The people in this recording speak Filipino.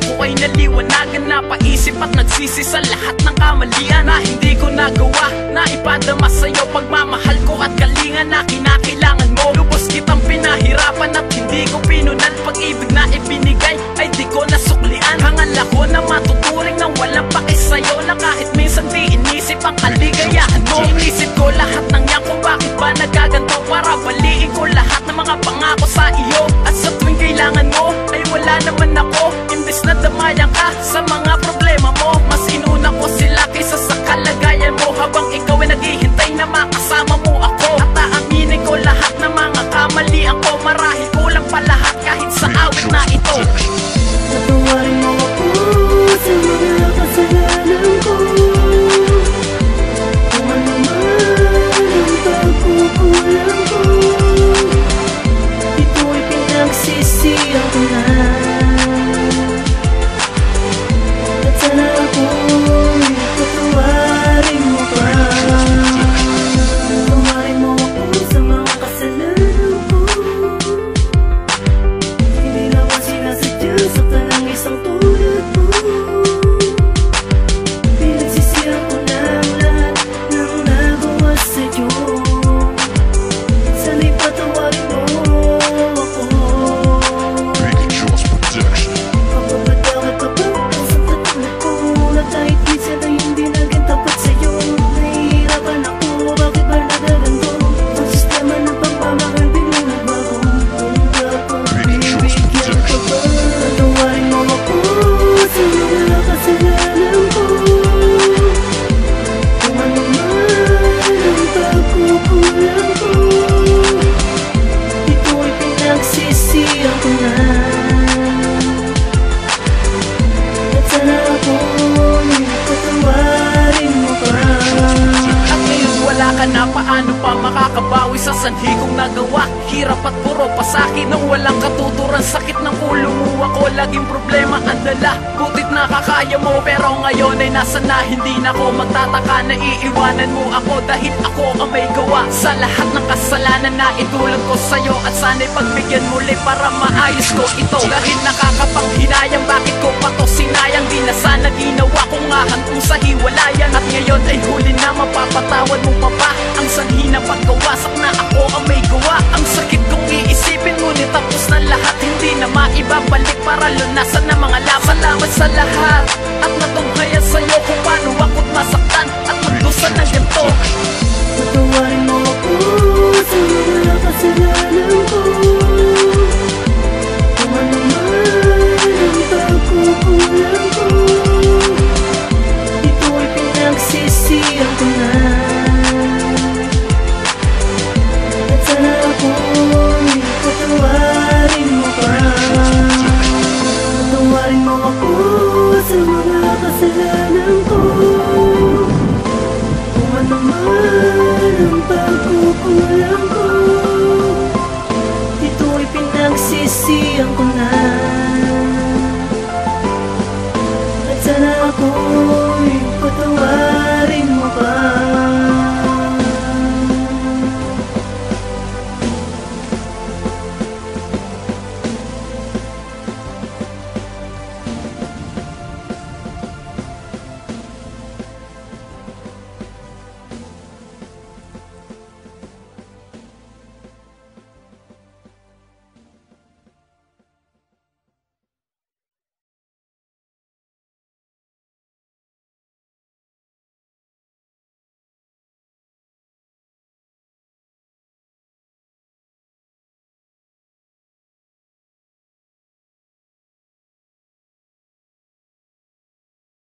ako ay naliwanagan, napaisip at nagsisi sa lahat ng kamalian na hindi ko nagawa, na ipadama sa'yo pagmamahal ko at kalingan na kinakailangan mo. Lubos kitang pinahirapan at hindi ko pinunan, pag-ibig na ibinigay ay di ko nasuklian. Hangal ako na matuturing nang walang paki sa'yo, na kahit minsan di inisip ang kaligayahan mo. Inisip ko lahat ng yan kung bakit ba nagaganto, para baliin ko lahat ng mga pangako sa iyo. At sa tuwing kailangan mo ay wala naman ako, imbes na damayan ka sa mga problema mo. Mas inuna ko sila kaysa sa kalagayan mo, habang ikaw ay naghihintay na makasama mo ako. At aaminin ko lahat ng mga kamalian ko, marahil kulang pa lahat kahit sa awit na ito. Patawarin mo ako sa mga kasalanan ko, kung ano man ang pagkukulang ko. Ito'y pinagsisihan ko na, at sana ako'y patawarin mo pa. Patawarin mo ako sa mga kasalanan ko, hindi naman sinasadya saktan ng isang tulad mo. Pinagsisihan ko ng lahat ng nagawa sa'yo, sana'y patawarin mo ako. Kapapatawad ka ba ang sa katulad ko, na kahit minsan ay hindi naging tapat sa'yo. Nahihirapan ako, bakit ba nagaganto? Ang sistema ng pagmamahal biglang nagbago. Kung pagbibigyan ka ba, patawarin mo ako sa mga kasalanan ko, kung ano man ang pagkukulang ko. Ito'y pinagsisihan ko na, at sana ako'y patawarin mo pa. At ngayon wala ka na, paano pa makakabawi sa sanhi kong nagawa? Hirap at puro pasakit nang walang katuturan, sakit ng ulo mo ako, laging problema ang dala. Butit nakakaya mo, pero ngayon ay nasa na, hindi na ako magtataka na iiwanan mo ako, dahil ako ang may gawa sa lahat ng kasalanan na itulad ko sa'yo. At sana'y pagbigyan muli para maayos ko ito, dahil nakakapanghinayang bakit ko pa to sinayang. Di na sana ginawa ko nga hanggang sa hiwalayan, at ngayon ay huli na, mapapatawad mo pa ba ang sanhi na pagkawasak na ako ang may gawa? Ang sakit kong iisipin, ngunit tapos na lahat, hindi na maibabalik para lunasan ng mga laban. Salamat sa lahat at natunghayan sa'yo kung paano ako't masaktan at magdusa ng ganito. Patawarin mo ako sa mga kasalanan ko, kung ano man ang pagkukulang ko. Ito'y pinagsisihan ko na, at sana ako'y patawarin mo pa. Patawarin mo ako sa mga kasalanan ko, kung ano man